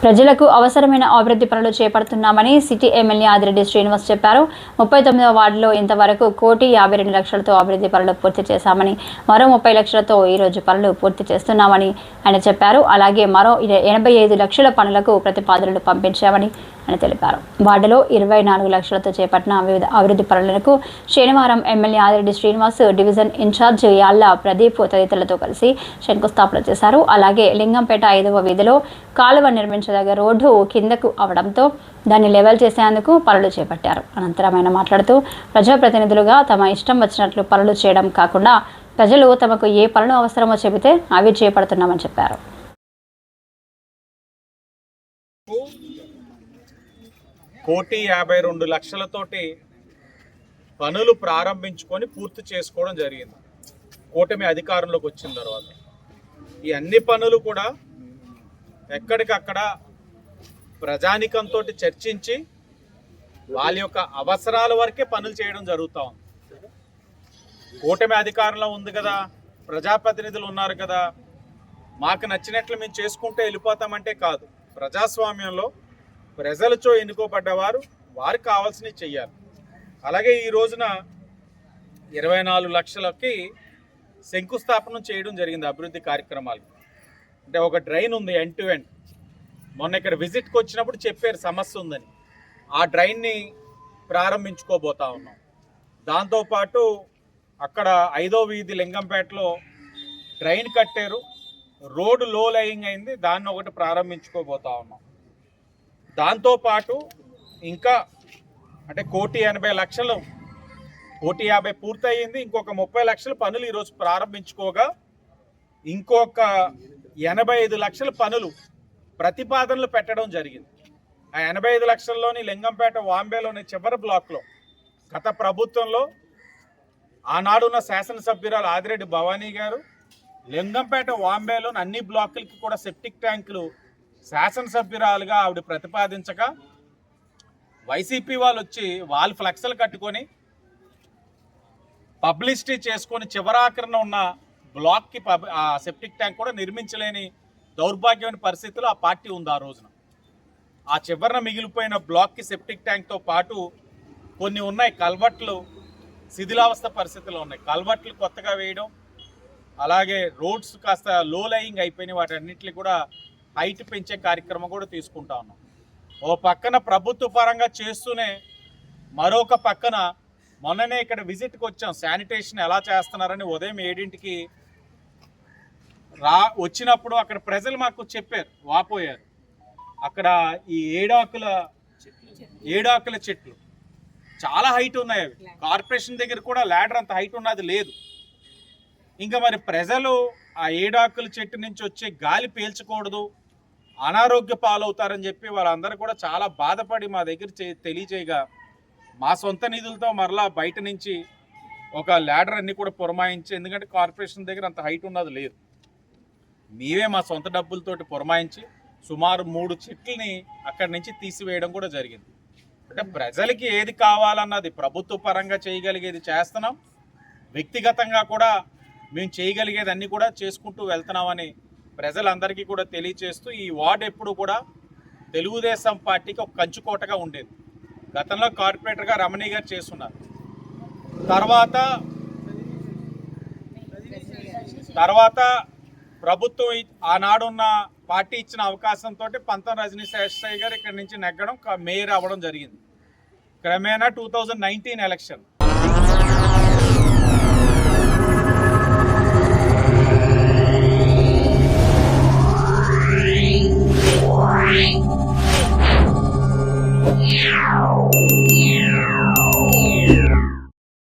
ప్రజలకు అవసరమైన అభివృద్ధి పనులు చేపడుతున్నామని సిటీ ఎమ్మెల్యే ఆదిరెడ్డి శ్రీనివాస్ చెప్పారు. 39వ వార్డులో ఇంతవరకు 1,52,00,000తో అభివృద్ధి పనులు పూర్తి చేశామని, మరో 30 లక్షలతో ఈ రోజు పనులు పూర్తి చేస్తున్నామని ఆయన చెప్పారు. అలాగే మరో 85 లక్షల పనులకు ప్రతిపాదనలు పంపించామని ఆయన తెలిపారు. వార్డులో 24 లక్షలతో చేపట్టిన వివిధ అభివృద్ధి పనులకు శనివారం MLA Adireddy Srinivas, division incharge Yalla Pradeep తదితరులతో కలిసి శంకుస్థాపన చేశారు. అలాగే లింగంపేట 5వ వీధిలో కాలువ నిర్మించదగ్గ రోడ్డు కిందకు అవడంతో దాన్ని లెవెల్ చేసేందుకు పనులు చేపట్టారు. అనంతరం ఆయన మాట్లాడుతూ ప్రజాప్రతినిధులుగా తమ ఇష్టం వచ్చినట్లు పనులు చేయడం కాకుండా ప్రజలు తమకు ఏ పనులు అవసరమో చెబితే అవి చేపడుతున్నామని చెప్పారు. 1,52,00,000తోటి పనులు ప్రారంభించుకొని పూర్తి చేసుకోవడం జరిగింది. కూటమి అధికారంలోకి వచ్చిన తర్వాత ఈ అన్ని పనులు కూడా ఎక్కడికక్కడ ప్రజానికంతో చర్చించి వాళ్ళ యొక్క అవసరాల వరకే పనులు చేయడం జరుగుతూ ఉంది. కూటమి అధికారంలో ఉంది కదా, ప్రజాప్రతినిధులు ఉన్నారు కదా, మాకు నచ్చినట్లు మేము చేసుకుంటే వెళ్ళిపోతామంటే కాదు. ప్రజాస్వామ్యంలో ప్రజలతో ఎన్నుకోబడ్డవారు వారికి కావాల్సినవి చెయ్యాలి. అలాగే ఈ రోజున 24 లక్షలకి శంకుస్థాపన చేయడం జరిగింది అభివృద్ధి కార్యక్రమాలు. అంటే ఒక డ్రైన్ ఉంది ఎండ్ టు ఎండ్. మొన్న ఇక్కడ విజిట్కి వచ్చినప్పుడు చెప్పారు సమస్య ఉందని. ఆ డ్రైన్ని ప్రారంభించుకోబోతా ఉన్నాం. దాంతోపాటు అక్కడ 5వ వీధి లింగంపేటలో డ్రైన్ కట్టారు, రోడ్డు లో లయింగ్ అయింది, దాన్ని ఒకటి ప్రారంభించుకోబోతా ఉన్నాం. దాంతోపాటు ఇంకా అంటే 1,80,00,000, 1,50,00,000 పూర్తయింది. ఇంకొక 30 లక్షల పనులు ఈరోజు ప్రారంభించుకోగా ఇంకొక 85 లక్షల పనులు ప్రతిపాదనలు పెట్టడం జరిగింది. ఆ 85 లక్షల్లోని లింగంపేట వాంబేలోని చివరి బ్లాక్లో గత ప్రభుత్వంలో ఆనాడున్న శాసనసభ్యురాలు ఆదిరెడ్డి భవానీ గారు లింగంపేట వాంబేలోని అన్ని బ్లాకులకి కూడా సెప్టిక్ ట్యాంకులు శాసనసభ్యురాలుగా ఆవిడ ప్రతిపాదించగా వైసీపీ వాళ్ళు వచ్చి వాళ్ళు ఫ్లెక్స్లు కట్టుకొని పబ్లిసిటీ చేసుకొని చివరాఖరణ ఉన్న బ్లాక్కి ఆ సెప్టిక్ ట్యాంక్ కూడా నిర్మించలేని దౌర్భాగ్యమైన పరిస్థితుల్లో ఆ పార్టీ ఉంది. ఆ రోజున ఆ చివరన మిగిలిపోయిన బ్లాక్కి సెప్టిక్ ట్యాంక్తో పాటు కొన్ని ఉన్నాయి కల్వర్ట్లు శిథిలావస్థ పరిస్థితుల్లో ఉన్నాయి. కల్వర్ట్లు కొత్తగా వేయడం, అలాగే రోడ్స్ కాస్త లో లయింగ్ అయిపోయినాయి, వాటన్నిటిని కూడా హైట్ పెంచే కార్యక్రమం కూడా తీసుకుంటా ఉన్నాం. ఓ పక్కన ప్రభుత్వ పరంగా చేస్తూనే మరొక పక్కన మొన్ననే ఇక్కడ విజిట్కి వచ్చాం. శానిటేషన్ ఎలా చేస్తున్నారని ఉదయం 7ంటికి వచ్చినప్పుడు అక్కడ ప్రజలు మాకు చెప్పారు, వాపోయారు. అక్కడ ఈ ఏడాకుల చెట్లు చాలా హైట్ ఉన్నాయి. అవి కార్పొరేషన్ దగ్గర కూడా ల్యాడర్ అంత హైట్ ఉన్నది లేదు. ఇంకా మరి ప్రజలు ఆ ఏడాకుల చెట్టు నుంచి వచ్చే గాలి పీల్చకూడదు, అనారోగ్య పాలవుతారని చెప్పి వాళ్ళందరూ కూడా చాలా బాధపడి మా దగ్గర తెలియచేయగా మా సొంత నిధులతో మరలా బయట నుంచి ఒక ల్యాడర్ అన్ని కూడా పురమాయించి, ఎందుకంటే కార్పొరేషన్ దగ్గర అంత హైట్ ఉన్నది లేదు, మేమే మా సొంత డబ్బులతోటి పురమాయించి సుమారు 3 చెట్లని అక్కడి నుంచి తీసివేయడం కూడా జరిగింది. అంటే ప్రజలకి ఏది కావాలన్నది ప్రభుత్వ పరంగా చేయగలిగేది చేస్తున్నాం, వ్యక్తిగతంగా కూడా మేము చేయగలిగేది అన్నీ కూడా చేసుకుంటూ వెళ్తున్నామని ప్రజలందరికీ కూడా తెలియచేస్తూ ఈ వార్డు ఎప్పుడు కూడా తెలుగుదేశం పార్టీకి ఒక కంచుకోటగా ఉండేది. గతంలో కార్పొరేటర్గా రమణి గారు చేస్తున్నారు. తర్వాత ప్రభుత్వం ఆనాడున్న పార్టీ ఇచ్చిన అవకాశంతో పంతం రజనీ శేషయ్య గారు ఇక్కడి నుంచి నెగ్గడం, మేయర్ అవ్వడం జరిగింది. క్రమేణా 2019 ఎలక్షన్ Yeah.